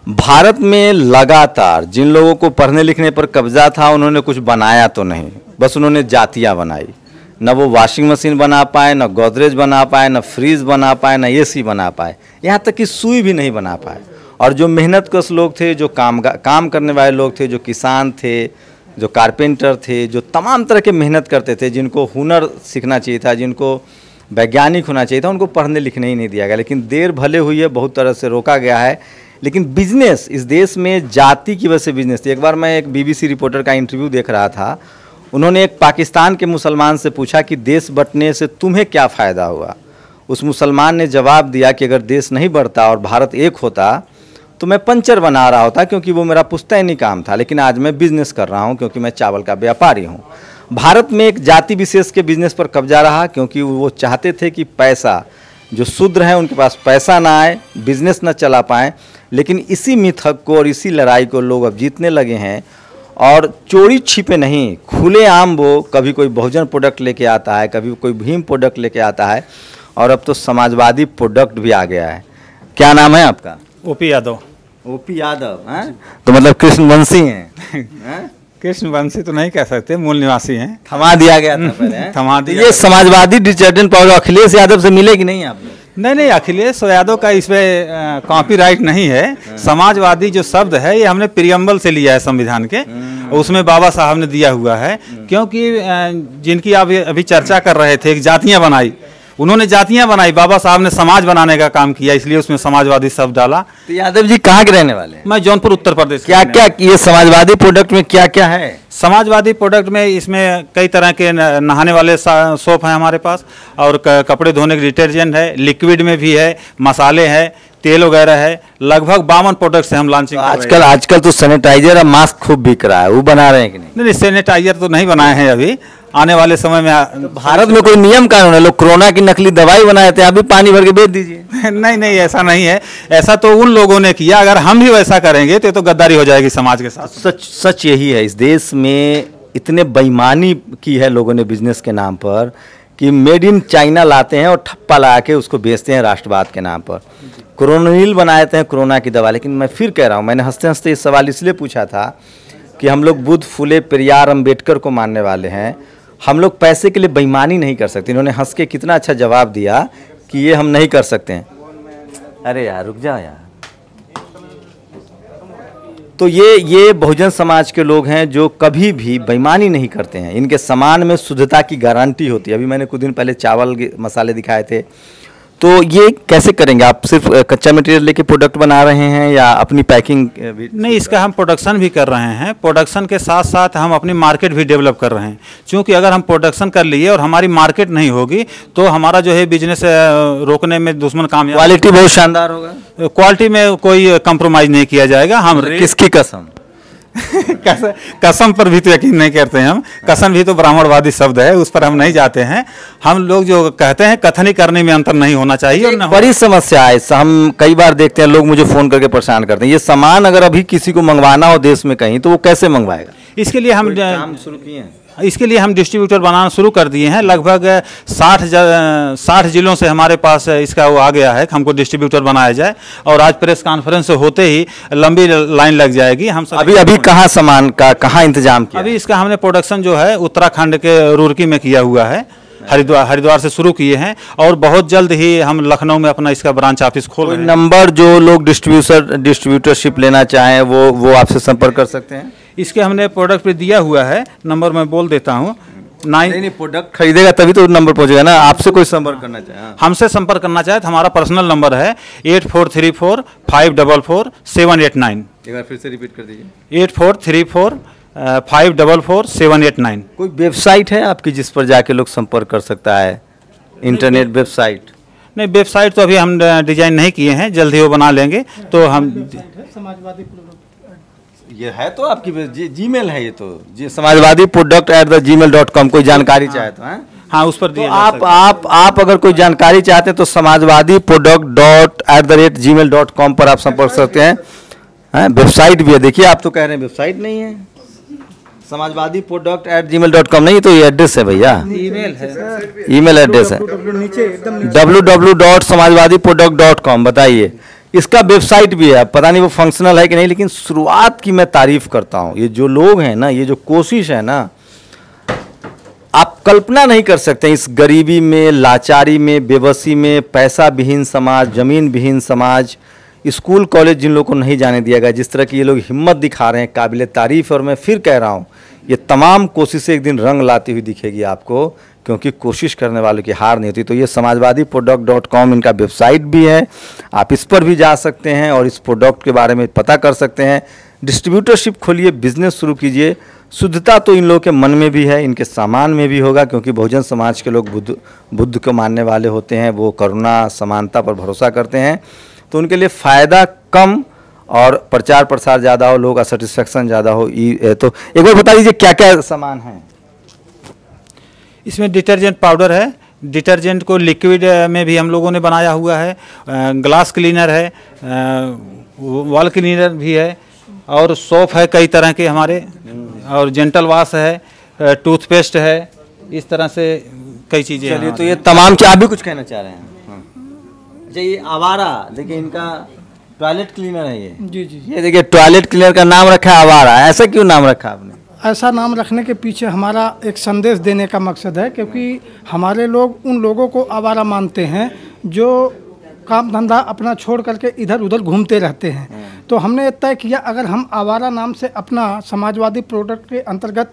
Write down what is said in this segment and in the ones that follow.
भारत में लगातार जिन लोगों को पढ़ने लिखने पर कब्जा था उन्होंने कुछ बनाया तो नहीं, बस उन्होंने जातियां बनाई। न वो वॉशिंग मशीन बना पाए, न गोदरेज बना पाए, न फ्रीज बना पाए, न एसी बना पाए, यहाँ तक कि सुई भी नहीं बना पाए। और जो मेहनतकश लोग थे, जो काम करने वाले लोग थे, जो किसान थे, जो कारपेंटर थे, जो तमाम तरह के मेहनत करते थे, जिनको हुनर सीखना चाहिए था, जिनको वैज्ञानिक होना चाहिए था, उनको पढ़ने लिखने ही नहीं दिया गया। लेकिन देर भले हुई है, बहुत तरह से रोका गया है। लेकिन बिजनेस इस देश में जाति की वजह से बिजनेस थी। एक बार मैं एक बीबीसी रिपोर्टर का इंटरव्यू देख रहा था, उन्होंने एक पाकिस्तान के मुसलमान से पूछा कि देश बंटने से तुम्हें क्या फ़ायदा हुआ। उस मुसलमान ने जवाब दिया कि अगर देश नहीं बढ़ता और भारत एक होता तो मैं पंचर बना रहा होता, क्योंकि वो मेरा पुश्तैनी काम था, लेकिन आज मैं बिजनेस कर रहा हूँ क्योंकि मैं चावल का व्यापारी हूँ। भारत में एक जाति विशेष के बिजनेस पर कब्जा रहा, क्योंकि वो चाहते थे कि पैसा, जो शूद्र हैं उनके पास पैसा ना आए, बिजनेस ना चला पाएँ। लेकिन इसी मिथक को और इसी लड़ाई को लोग अब जीतने लगे हैं। और चोरी छिपे नहीं, खुलेआम वो कभी कोई बहुजन प्रोडक्ट लेके आता है, कभी कोई भीम प्रोडक्ट लेके आता है, और अब तो समाजवादी प्रोडक्ट भी आ गया है। क्या नाम है आपका? ओपी यादव। ओपी यादव हैं? तो मतलब कृष्णवंशी हैं? कृष्णवंशी तो नहीं कह सकते, मूल निवासी हैं। थमा दिया गया था पहले। थमा दिया। ये समाजवादी डिटर्जेंट पाउडर अखिलेश यादव से मिलेगी नहीं आपको? नहीं, अखिलेश यादव का इसमें कॉपीराइट नहीं है। समाजवादी जो शब्द है ये हमने प्रियम्बल से लिया है संविधान के, उसमें बाबा साहब ने दिया हुआ है। क्योंकि जिनकी आप अभी चर्चा कर रहे थे, जातियां बनाई, उन्होंने जातियां बनाई, बाबा साहब ने समाज बनाने का काम किया, इसलिए उसमें समाजवादी शब्द डाला। तो यादव जी कहाँ के रहने वाले हैं? मैं जौनपुर उत्तर प्रदेश। क्या क्या ये समाजवादी प्रोडक्ट में क्या क्या है? समाजवादी प्रोडक्ट में इसमें कई तरह के नहाने वाले सोप हैं हमारे पास, और कपड़े धोने के डिटर्जेंट है, लिक्विड में भी है, मसाले हैं, तेल वगैरह है। लगभग 52 प्रोडक्ट से हम लॉन्चिंग आजकल तो सैनिटाइजर और मास्क खूब बिक रहा है, वो बना रहे हैं कि नहीं? नहीं, सैनिटाइजर तो नहीं बनाए हैं अभी, आने वाले समय में। तो भारत में कोई नियम कानून है? लोग कोरोना की नकली दवाई बनाए थे, अभी पानी भर के बेच दीजिए। नहीं, ऐसा नहीं है। ऐसा तो उन लोगों ने किया, अगर हम भी वैसा करेंगे तो गद्दारी हो जाएगी समाज के साथ। सच यही है, इस देश में इतने बेईमानी की है लोगों ने बिजनेस के नाम पर कि मेड इन चाइना लाते हैं और ठप्पा लगा के उसको बेचते हैं राष्ट्रवाद के नाम पर। कोरोनिल बनाते हैं कोरोना की दवा। लेकिन मैं फिर कह रहा हूँ, मैंने हंसते हंसते ये सवाल इसलिए पूछा था कि हम लोग बुद्ध, फुले, पेरियार, अम्बेडकर को मानने वाले हैं। हम लोग पैसे के लिए बेईमानी नहीं कर सकते। इन्होंने हंस के कितना अच्छा जवाब दिया कि ये हम नहीं कर सकते हैं। अरे यार रुक जाओ यार। तो ये बहुजन समाज के लोग हैं जो कभी भी बेईमानी नहीं करते हैं। इनके सामान में शुद्धता की गारंटी होती है। अभी मैंने कुछ दिन पहले चावल के मसाले दिखाए थे। तो ये कैसे करेंगे आप? सिर्फ कच्चा मटेरियल लेके प्रोडक्ट बना रहे हैं या अपनी पैकिंग भी? नहीं, इसका हम प्रोडक्शन भी कर रहे हैं। प्रोडक्शन के साथ साथ हम अपनी मार्केट भी डेवलप कर रहे हैं। क्योंकि अगर हम प्रोडक्शन कर लिए और हमारी मार्केट नहीं होगी तो हमारा जो है बिजनेस रोकने में दुश्मन कामयाब। क्वालिटी बहुत शानदार होगा। क्वालिटी में कोई कंप्रोमाइज़ नहीं किया जाएगा। हम किसकी कसम? कसम पर भी तो यकीन नहीं करते हैं हम। कसम भी तो ब्राह्मणवादी शब्द है, उस पर हम नहीं जाते हैं। हम लोग जो कहते हैं कथनी करने में अंतर नहीं होना चाहिए। बड़ी समस्या है। हम कई बार देखते हैं, लोग मुझे फोन करके परेशान करते हैं। ये सामान अगर अभी किसी को मंगवाना हो देश में कहीं, तो वो कैसे मंगवाएगा? इसके लिए हम काम शुरू किए हैं। इसके लिए हम डिस्ट्रीब्यूटर बनाना शुरू कर दिए हैं। लगभग 60 जिलों से हमारे पास इसका वो आ गया है कि हमको डिस्ट्रीब्यूटर बनाया जाए। और आज प्रेस कॉन्फ्रेंस होते ही लंबी लाइन लग जाएगी। हम सब अभी कहाँ सामान का कहाँ इंतजाम किया? अभी इसका हमने प्रोडक्शन जो है उत्तराखंड के रुड़की में किया हुआ है। हरिद्वार से शुरू किए हैं और बहुत जल्द ही हम लखनऊ में अपना इसका ब्रांच ऑफिस खोल रहे हैं। नंबर जो लोग डिस्ट्रीब्यूटरशिप लेना चाहें वो आपसे संपर्क कर सकते हैं। इसके हमने प्रोडक्ट पे दिया हुआ है, नंबर मैं बोल देता हूँ। नहीं, प्रोडक्ट खरीदेगा तभी तो नंबर पहुंचेगा ना। आपसे कोई संपर्क करना चाहे, हमसे संपर्क करना चाहे तो हमारा पर्सनल नंबर है 8434-544-789। एक बार फिर से रिपीट कर दीजिए। 8434-544-789। कोई वेबसाइट है आपकी जिस पर जाके लोग संपर्क कर सकता है? Internet website? नहीं, वेबसाइट तो अभी हम डिजाइन नहीं किए हैं, जल्द ही वो बना लेंगे। तो हम समाजवादी ये है तो आपकी जीमेल है, ये तो समाजवादी प्रोडक्ट@gmail.com। कोई जानकारी चाहे तो हाँ उस पर दिया। आप अगर कोई जानकारी चाहते हैं तो समाजवादी प्रोडक्ट.@gmail.com पर आप संपर्क सकते हैं। वेबसाइट भी है, देखिए आप तो कह रहे हैं वेबसाइट नहीं है। समाजवादी प्रोडक्ट@gmail.com नहीं, तो ये एड्रेस है भैया, ईमेल है, ईमेल एड्रेस है www.samajwadiproduct.com। बताइए, इसका वेबसाइट भी है, पता नहीं वो फंक्शनल है कि नहीं, लेकिन शुरुआत की मैं तारीफ करता हूँ। ये जो लोग हैं ना, ये जो कोशिश है ना, आप कल्पना नहीं कर सकते इस गरीबी में, लाचारी में, बेबसी में, पैसा विहीन समाज, जमीन विहीन समाज, स्कूल कॉलेज जिन लोगों को नहीं जाने दिया गया, जिस तरह की ये लोग हिम्मत दिखा रहे हैं, काबिल तारीफ़। और मैं फिर कह रहा हूँ, ये तमाम कोशिशें एक दिन रंग लाती हुई दिखेगी आपको, क्योंकि कोशिश करने वालों की हार नहीं होती। तो ये समाजवादी प्रोडक्ट.com इनका वेबसाइट भी है, आप इस पर भी जा सकते हैं और इस प्रोडक्ट के बारे में पता कर सकते हैं। डिस्ट्रीब्यूटरशिप खोलिए, बिजनेस शुरू कीजिए। शुद्धता तो इन लोगों के मन में भी है, इनके सामान में भी होगा, क्योंकि बहुजन समाज के लोग बुद्ध को मानने वाले होते हैं, वो करुणा समानता पर भरोसा करते हैं। तो उनके लिए फ़ायदा कम और प्रचार प्रसार ज़्यादा हो, लोगों का सेटिस्फेक्शन ज़्यादा हो। तो एक बार बता दीजिए क्या क्या सामान है इसमें। डिटर्जेंट पाउडर है, डिटर्जेंट को लिक्विड में भी हम लोगों ने बनाया हुआ है, ग्लास क्लीनर है, वॉल क्लीनर भी है, और सोप है कई तरह के हमारे, और जेंटल वॉश है, टूथपेस्ट है, इस तरह से कई चीज़ें। चलिए, तो ये तमाम क्या आप भी कुछ कहना चाह रहे हैं? अच्छा, ये आवारा, देखिए इनका टॉयलेट क्लीनर है ये। जी जी, ये देखिए टॉयलेट क्लीनर का नाम रखा है आवारा। ऐसा क्यों नाम रखा आपने? ऐसा नाम रखने के पीछे हमारा एक संदेश देने का मकसद है, क्योंकि हमारे लोग उन लोगों को आवारा मानते हैं जो काम धंधा अपना छोड़ करके इधर उधर घूमते रहते हैं। तो हमने तय किया, अगर हम आवारा नाम से अपना समाजवादी प्रोडक्ट के अंतर्गत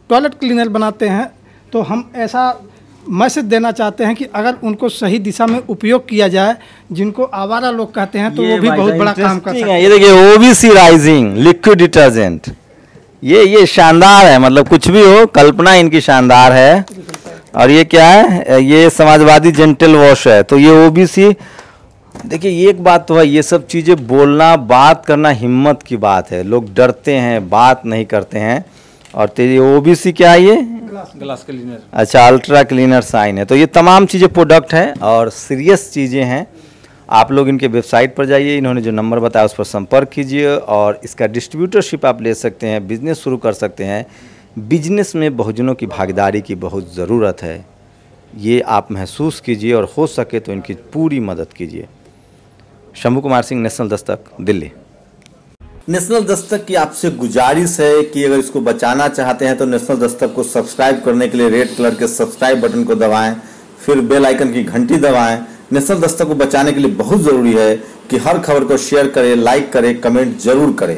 टॉयलेट क्लीनर बनाते हैं, तो हम ऐसा मैसेज देना चाहते हैं कि अगर उनको सही दिशा में उपयोग किया जाए, जिनको आवारा लोग कहते हैं, तो वो भी बहुत बड़ा काम कर सकते हैं। ये देखिए ओबीसी राइजिंग लिक्विड डिटर्जेंट, ये शानदार है, मतलब कुछ भी हो, कल्पना इनकी शानदार है। और ये क्या है? ये समाजवादी जेंटल वॉश है। तो ये ओबीसी, देखिए ये एक बात तो है, ये सब चीज़ें बोलना, बात करना हिम्मत की बात है। लोग डरते हैं, बात नहीं करते हैं। और तेरी ओबीसी क्या है? ये ग्लास क्लीनर, अच्छा, अल्ट्रा क्लीनर साइन है। तो ये तमाम चीज़ें प्रोडक्ट हैं और सीरियस चीज़ें हैं। आप लोग इनके वेबसाइट पर जाइए, इन्होंने जो नंबर बताया उस पर संपर्क कीजिए और इसका डिस्ट्रीब्यूटरशिप आप ले सकते हैं, बिजनेस शुरू कर सकते हैं। बिजनेस में बहुजनों की भागीदारी की बहुत ज़रूरत है, ये आप महसूस कीजिए और हो सके तो इनकी पूरी मदद कीजिए। शंभू कुमार सिंह, नेशनल दस्तक, दिल्ली। नेशनल दस्तक की आपसे गुजारिश है कि अगर इसको बचाना चाहते हैं तो नेशनल दस्तक को सब्सक्राइब करने के लिए रेड कलर के सब्सक्राइब बटन को दबाएं, फिर बेल आइकन की घंटी दबाएं। नेशनल दस्तक को बचाने के लिए बहुत ज़रूरी है कि हर खबर को शेयर करें, लाइक करें, कमेंट जरूर करें।